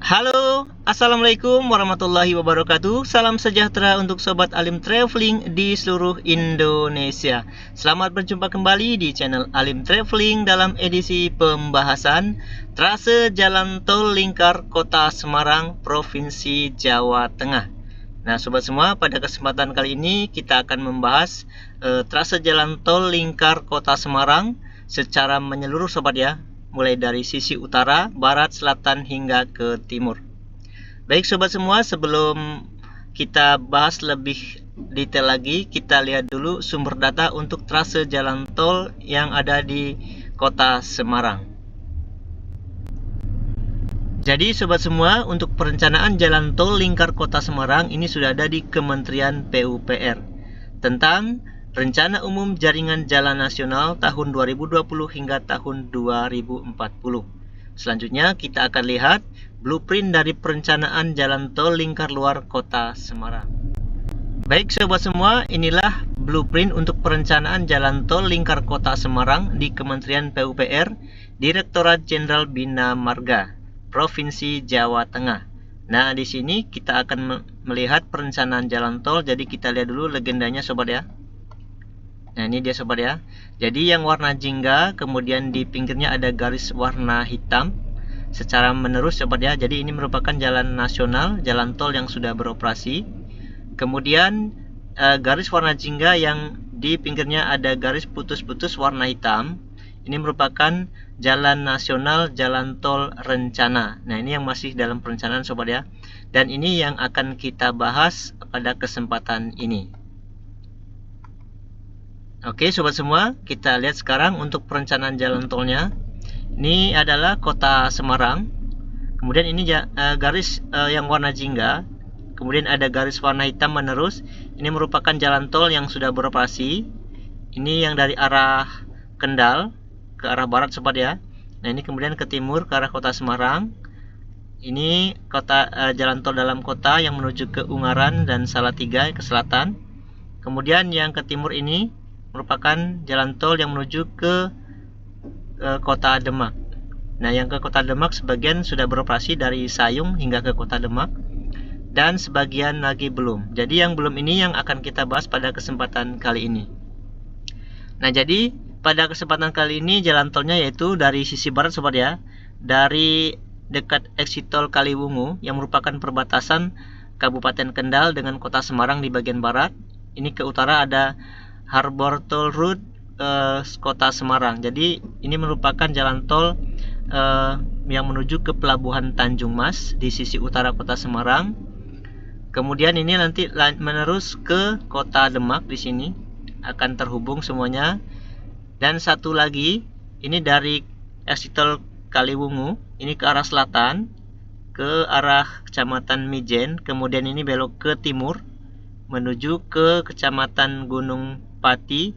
Halo, Assalamualaikum warahmatullahi wabarakatuh. Salam sejahtera untuk Sobat Alim Traveling di seluruh Indonesia. Selamat berjumpa kembali di channel Alim Traveling dalam edisi pembahasan trase jalan tol lingkar Kota Semarang, Provinsi Jawa Tengah. Nah sobat semua, pada kesempatan kali ini kita akan membahas trase jalan tol lingkar Kota Semarang secara menyeluruh sobat ya, mulai dari sisi utara, barat, selatan hingga ke timur. Baik sobat semua, sebelum kita bahas lebih detail lagi, kita lihat dulu sumber data untuk trase jalan tol yang ada di Kota Semarang. Jadi sobat semua, untuk perencanaan jalan tol lingkar Kota Semarang ini sudah ada di Kementerian PUPR tentang Rencana Umum Jaringan Jalan Nasional tahun 2020 hingga tahun 2040. Selanjutnya kita akan lihat blueprint dari perencanaan jalan tol lingkar luar Kota Semarang. Baik sobat semua, inilah blueprint untuk perencanaan jalan tol lingkar Kota Semarang di Kementerian PUPR, Direktorat Jenderal Bina Marga, Provinsi Jawa Tengah. Nah, di sini kita akan melihat perencanaan jalan tol. Jadi kita lihat dulu legendanya sobat ya. Nah, ini dia sobat ya. Jadi yang warna jingga, kemudian di pinggirnya ada garis warna hitam secara menerus sobat ya. Jadi ini merupakan jalan nasional, jalan tol yang sudah beroperasi. Kemudian garis warna jingga yang di pinggirnya ada garis putus-putus warna hitam. Ini merupakan jalan nasional, jalan tol rencana. Nah, ini yang masih dalam perencanaan sobat ya. Dan ini yang akan kita bahas pada kesempatan ini. Oke sobat semua, kita lihat sekarang untuk perencanaan jalan tolnya. Ini adalah Kota Semarang. Kemudian ini garis yang warna jingga. Kemudian ada garis warna hitam menerus. Ini merupakan jalan tol yang sudah beroperasi. Ini yang dari arah Kendal ke arah barat sobat ya. Nah, ini kemudian ke timur ke arah Kota Semarang. Ini jalan tol dalam kota yang menuju ke Ungaran dan Salatiga ke selatan. Kemudian yang ke timur ini merupakan jalan tol yang menuju ke Kota Demak. Nah, yang ke Kota Demak sebagian sudah beroperasi dari Sayung hingga ke Kota Demak, dan sebagian lagi belum. Jadi yang belum ini yang akan kita bahas pada kesempatan kali ini. Nah, jadi pada kesempatan kali ini jalan tolnya yaitu dari sisi barat sobat ya, dari dekat exit tol Kaliwungu yang merupakan perbatasan Kabupaten Kendal dengan Kota Semarang di bagian barat. Ini ke utara ada Harbor Toll Road Kota Semarang. Jadi ini merupakan jalan tol yang menuju ke Pelabuhan Tanjung Mas di sisi utara Kota Semarang. Kemudian ini nanti menerus ke Kota Demak, di sini akan terhubung semuanya. Dan satu lagi, ini dari exit tol Kaliwungu, ini ke arah selatan, ke arah Kecamatan Mijen. Kemudian ini belok ke timur, menuju ke Kecamatan Gunung Pati.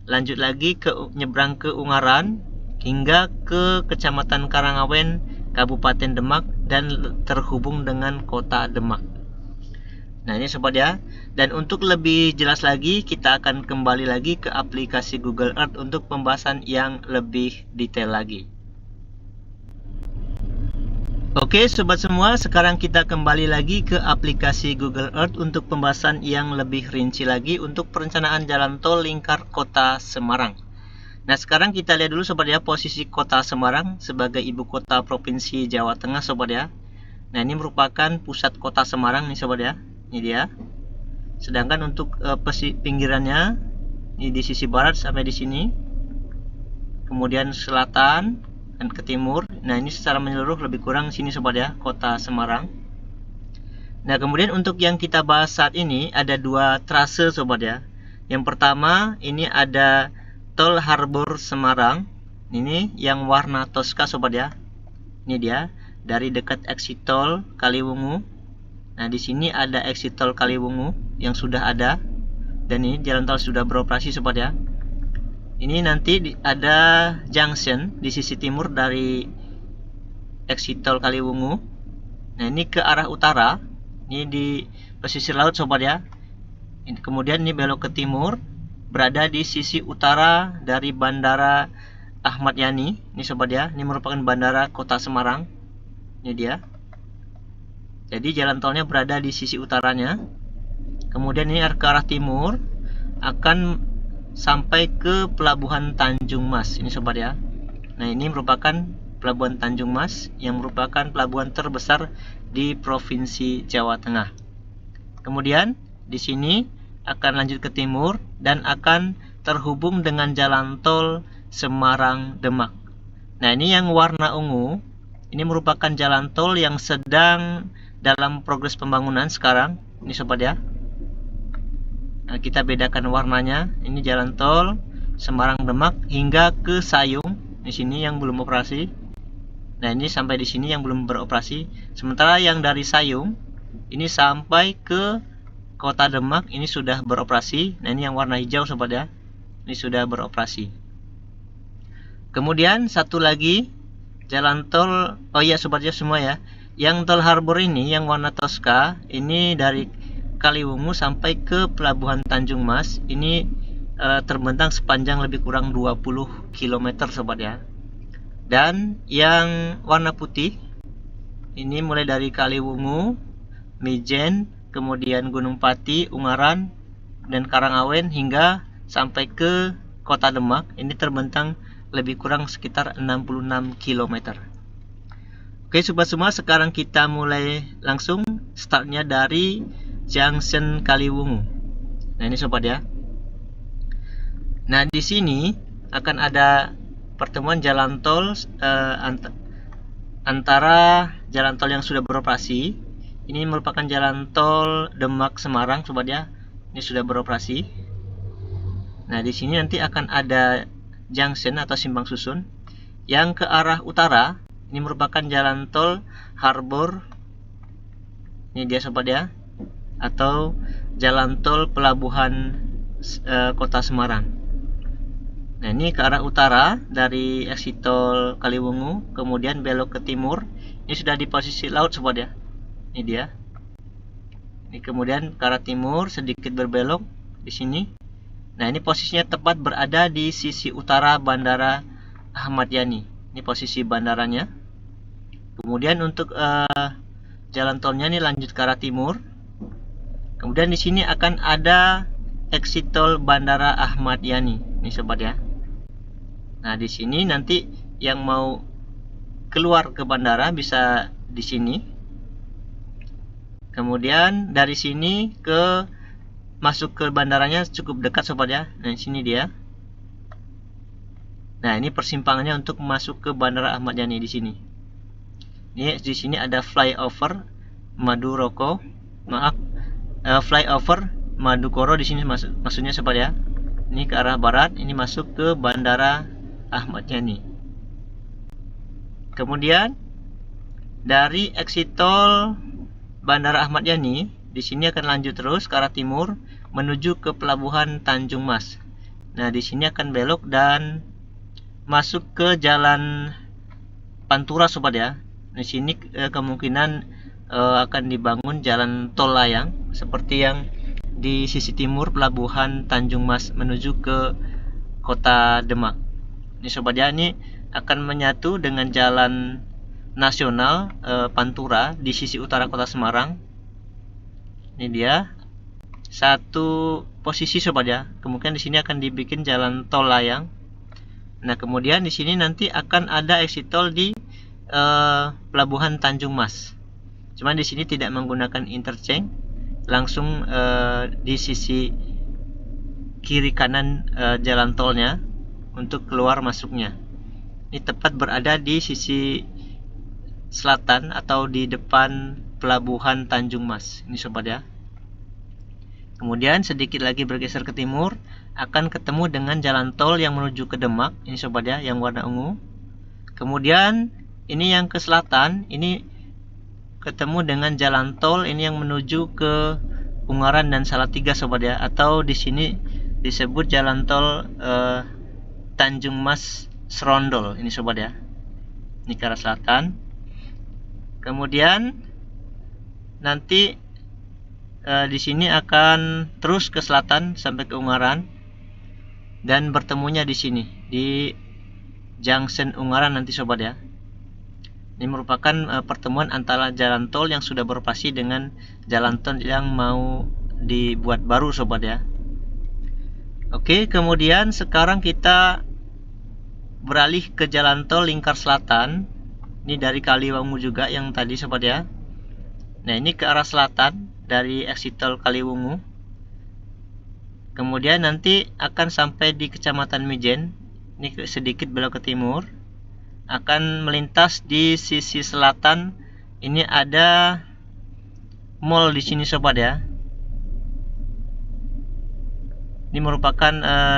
Lanjut lagi nyebrang ke Ungaran, hingga ke Kecamatan Karangawen, Kabupaten Demak, dan terhubung dengan Kota Demak. Nah, ini sobat ya. Dan untuk lebih jelas lagi, kita akan kembali lagi ke aplikasi Google Earth untuk pembahasan yang lebih detail lagi. Oke sobat semua, sekarang kita kembali lagi ke aplikasi Google Earth untuk pembahasan yang lebih rinci lagi untuk perencanaan jalan tol lingkar Kota Semarang. Nah, sekarang kita lihat dulu sobat ya, posisi Kota Semarang sebagai ibu kota Provinsi Jawa Tengah sobat ya. Nah, ini merupakan pusat Kota Semarang nih sobat ya. Ini dia. Sedangkan untuk pinggirannya ini di sisi barat sampai di sini. Kemudian selatan dan ke timur. Nah, ini secara menyeluruh lebih kurang sini sobat ya, Kota Semarang. Nah, kemudian untuk yang kita bahas saat ini ada dua trase sobat ya. Yang pertama ini ada Tol Harbor Semarang. Ini yang warna toska sobat ya. Ini dia dari dekat exit tol Kaliwungu. Nah, di sini ada exit tol Kaliwungu yang sudah ada, dan ini jalan tol sudah beroperasi sobat ya. Ini nanti ada junction di sisi timur dari exit tol Kaliwungu. Nah, ini ke arah utara, ini di pesisir laut sobat ya. Kemudian ini belok ke timur, berada di sisi utara dari Bandara Ahmad Yani. Ini sobat ya, ini merupakan bandara Kota Semarang. Ini dia. Jadi jalan tolnya berada di sisi utaranya. Kemudian ini ke arah timur akan sampai ke Pelabuhan Tanjung Mas. Ini sobat ya. Nah, ini merupakan Pelabuhan Tanjung Mas yang merupakan pelabuhan terbesar di Provinsi Jawa Tengah. Kemudian di sini akan lanjut ke timur dan akan terhubung dengan jalan tol Semarang Demak. Nah, ini yang warna ungu, ini merupakan jalan tol yang sedang dalam progres pembangunan sekarang. Ini sobat ya. Nah, kita bedakan warnanya. Ini jalan tol Semarang Demak hingga ke Sayung. Di sini yang belum operasi. Nah, ini sampai di sini yang belum beroperasi. Sementara yang dari Sayung ini sampai ke Kota Demak ini sudah beroperasi. Nah, ini yang warna hijau sobat ya. Ini sudah beroperasi. Kemudian satu lagi jalan tol, oh iya sobat ya semua ya. Yang tol Harbor ini yang warna Tosca ini dari Kaliwungu sampai ke Pelabuhan Tanjung Mas. Ini terbentang sepanjang lebih kurang 20 km sobat ya. Dan yang warna putih ini mulai dari Kaliwungu, Mijen, kemudian Gunung Pati, Ungaran, dan Karangawen hingga sampai ke Kota Demak. Ini terbentang lebih kurang sekitar 66 km. Oke sobat semua, sekarang kita mulai langsung startnya dari Junction Kaliwungu. Nah, ini sobat ya. Nah, di sini akan ada pertemuan jalan tol antara jalan tol yang sudah beroperasi. Ini merupakan jalan tol Demak Semarang sobat ya. Ini sudah beroperasi. Nah, di sini nanti akan ada junction atau simpang susun. Yang ke arah utara ini merupakan jalan tol Harbor. Ini dia sobat ya. Atau jalan tol Pelabuhan Kota Semarang. Nah, ini ke arah utara dari exit tol Kaliwungu, kemudian belok ke timur. Ini sudah di posisi laut sobat ya. Ini dia. Ini kemudian ke arah timur sedikit berbelok di sini. Nah, ini posisinya tepat berada di sisi utara Bandara Ahmad Yani. Ini posisi bandaranya. Kemudian untuk jalan tolnya ini lanjut ke arah timur. Kemudian di sini akan ada exit tol Bandara Ahmad Yani. Ini sobat ya. Nah, di sini nanti yang mau keluar ke bandara bisa di sini. Kemudian dari sini ke masuk ke bandaranya cukup dekat sobat ya. Nah, di sini dia. Nah, ini persimpangannya untuk masuk ke Bandara Ahmad Yani di sini. Ini di sini ada flyover Maduroko. Maaf, flyover Madukoro di sini maksudnya sobat ya. Ini ke arah barat, ini masuk ke Bandara Ahmad Yani. Kemudian dari exit tol Bandara Ahmad Yani, di sini akan lanjut terus ke arah timur menuju ke Pelabuhan Tanjung Mas. Nah, di sini akan belok dan masuk ke Jalan Pantura sobat ya. Di sini kemungkinan akan dibangun jalan tol layang seperti yang di sisi timur Pelabuhan Tanjung Mas menuju ke Kota Demak. Ini sobat ya, ini akan menyatu dengan jalan nasional Pantura di sisi utara Kota Semarang. Ini dia satu posisi sobat ya. Kemudian di sini akan dibikin jalan tol layang. Nah, kemudian di sini nanti akan ada exit tol di Pelabuhan Tanjung Mas. Cuman di sini tidak menggunakan interchange, langsung di sisi kiri kanan jalan tolnya untuk keluar masuknya. Ini tepat berada di sisi selatan atau di depan Pelabuhan Tanjung Mas. Ini sobat ya. Kemudian sedikit lagi bergeser ke timur akan ketemu dengan jalan tol yang menuju ke Demak. Ini sobat ya, yang warna ungu. Kemudian ini yang ke selatan, ini ketemu dengan jalan tol ini yang menuju ke Ungaran dan Salatiga sobat ya, atau di sini disebut jalan tol Tanjung Mas Serondol. Ini sobat ya. Ini ke arah selatan. Kemudian nanti di sini akan terus ke selatan sampai ke Ungaran dan bertemunya di sini di Junction Ungaran nanti sobat ya. Ini merupakan pertemuan antara jalan tol yang sudah beroperasi dengan jalan tol yang mau dibuat baru sobat ya. Oke, kemudian sekarang kita beralih ke jalan tol lingkar selatan. Ini dari Kaliwungu juga yang tadi sobat ya. Nah, ini ke arah selatan dari exit tol Kaliwungu. Kemudian nanti akan sampai di Kecamatan Mijen. Ini sedikit belok ke timur. Akan melintas di sisi selatan. Ini ada mall di sini sobat ya. Ini merupakan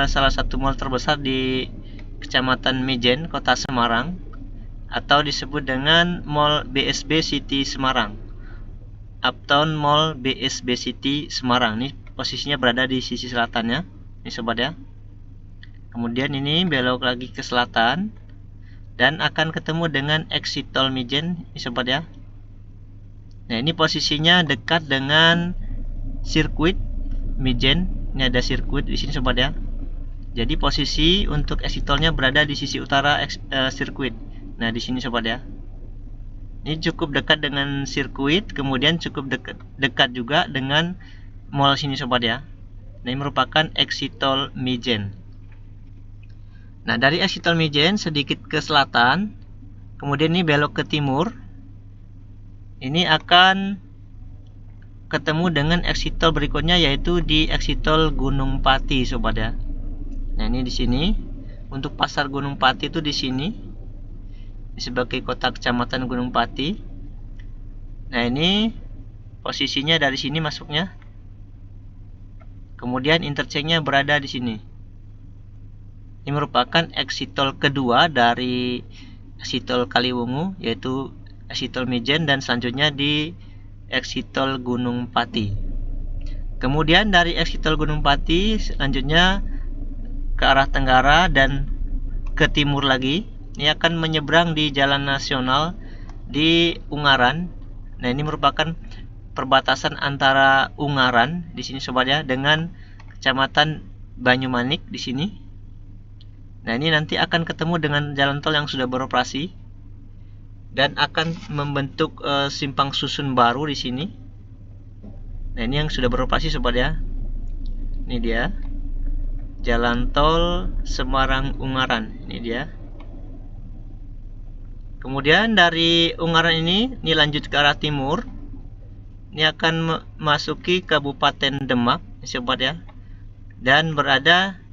salah satu mall terbesar di Kecamatan Mijen, Kota Semarang, atau disebut dengan Mall BSB City Semarang. Uptown Mall BSB City Semarang. Ini posisinya berada di sisi selatannya. Ini sobat ya. Kemudian ini belok lagi ke selatan dan akan ketemu dengan exit tol Mijen, ini sobat ya. Nah, ini posisinya dekat dengan sirkuit Mijen. Ini ada sirkuit di sini sobat ya. Jadi posisi untuk exit tolnya berada di sisi utara sirkuit. Nah, di sini sobat ya. Ini cukup dekat dengan sirkuit, kemudian cukup dekat juga dengan mall sini sobat ya. Nah, ini merupakan exit tol Mijen. Nah, dari exit tol Mijen sedikit ke selatan, kemudian ini belok ke timur. Ini akan ketemu dengan exit tol berikutnya, yaitu di exit tol Gunung Pati sobat ya. Nah, ini di sini untuk pasar Gunung Pati itu di sini sebagai kota kecamatan Gunung Pati. Nah, ini posisinya dari sini masuknya. Kemudian interchange-nya berada di sini. Ini merupakan exit tol kedua dari exit tol Kaliwungu, yaitu exit tol Mijen, dan selanjutnya di exit tol Gunung Pati. Kemudian dari exit tol Gunung Pati selanjutnya ke arah tenggara dan ke timur lagi. Ini akan menyeberang di jalan nasional di Ungaran. Nah, ini merupakan perbatasan antara Ungaran di sini sobat ya dengan Kecamatan Banyumanik di sini. Nah, ini nanti akan ketemu dengan jalan tol yang sudah beroperasi dan akan membentuk simpang susun baru di sini. Nah, ini yang sudah beroperasi sobat ya. Ini dia jalan tol Semarang Ungaran. Ini dia. Kemudian dari Ungaran ini lanjut ke arah timur. Ini akan memasuki Kabupaten Demak, sobat ya. Dan berada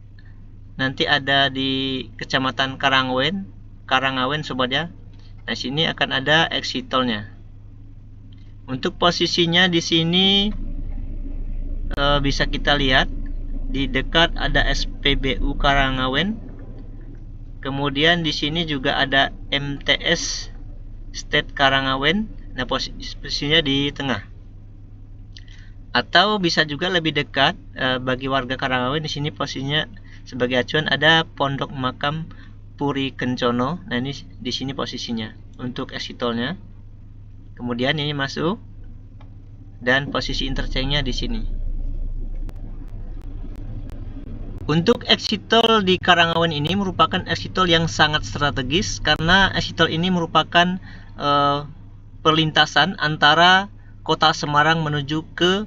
nanti ada di Kecamatan Karangawen sobat ya. Nah, sini akan ada exit tolnya. Untuk posisinya di sini bisa kita lihat di dekat ada SPBU Karangawen. Kemudian di sini juga ada MTS State Karangawen. Nah, posisinya di tengah. Atau bisa juga lebih dekat bagi warga Karangawen, di sini posisinya sebagai acuan ada Pondok Makam Puri Kencono. Nah, ini di sini posisinya untuk exit tolnya. Kemudian ini masuk dan posisi interchange-nya di sini. Untuk exit tol di Karangawen ini merupakan exit tol yang sangat strategis karena exit tol ini merupakan perlintasan antara kota Semarang menuju ke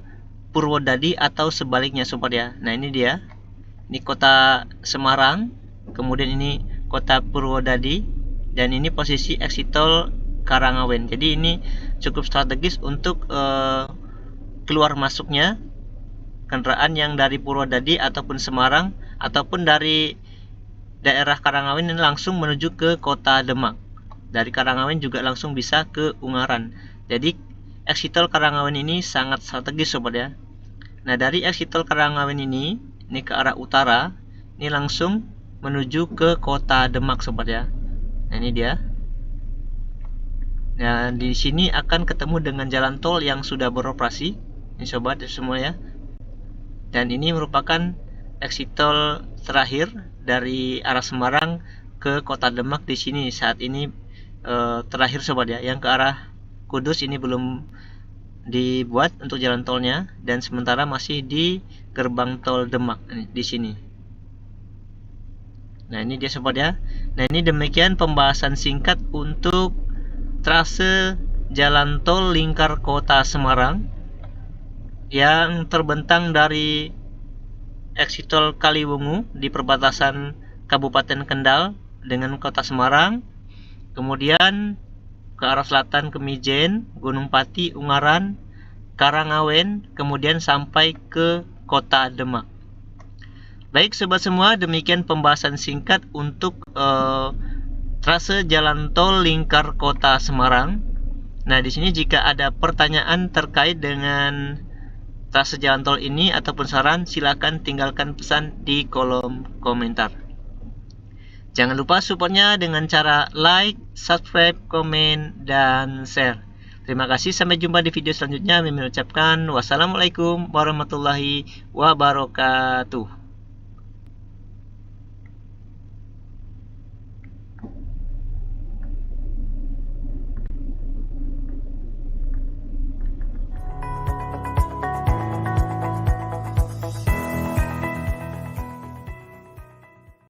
Purwodadi atau sebaliknya sobat ya. Nah, ini dia. Ini kota Semarang, kemudian ini kota Purwodadi, dan ini posisi exit tol Karangawen. Jadi ini cukup strategis untuk keluar masuknya kendaraan yang dari Purwodadi ataupun Semarang ataupun dari daerah Karangawen ini langsung menuju ke kota Demak. Dari Karangawen juga langsung bisa ke Ungaran. Jadi exit tol Karangawen ini sangat strategis sobat ya. Nah, dari exit tol Karangawen ini ke arah utara, ini langsung menuju ke kota Demak sobat ya. Nah, ini dia. Nah, di sini akan ketemu dengan jalan tol yang sudah beroperasi. Ini sobat semua ya. Dan ini merupakan exit tol terakhir dari arah Semarang ke kota Demak di sini saat ini terakhir sobat ya. Yang ke arah Kudus ini belum dibuat untuk jalan tolnya dan sementara masih di gerbang tol Demak di sini. Nah, ini dia sobat ya. Nah, ini demikian pembahasan singkat untuk trase jalan tol lingkar kota Semarang yang terbentang dari eksit tol Kaliwungu di perbatasan Kabupaten Kendal dengan kota Semarang, kemudian ke arah selatan ke Mijen, Gunung Pati, Ungaran, Karangawen, kemudian sampai ke kota Demak. Baik sobat semua, demikian pembahasan singkat untuk trase jalan tol lingkar kota Semarang. Nah, di sini jika ada pertanyaan terkait dengan trase jalan tol ini ataupun saran, silakan tinggalkan pesan di kolom komentar. Jangan lupa supportnya dengan cara like, subscribe, komen, dan share. Terima kasih, sampai jumpa di video selanjutnya. Mimin ucapkan wassalamualaikum warahmatullahi wabarakatuh.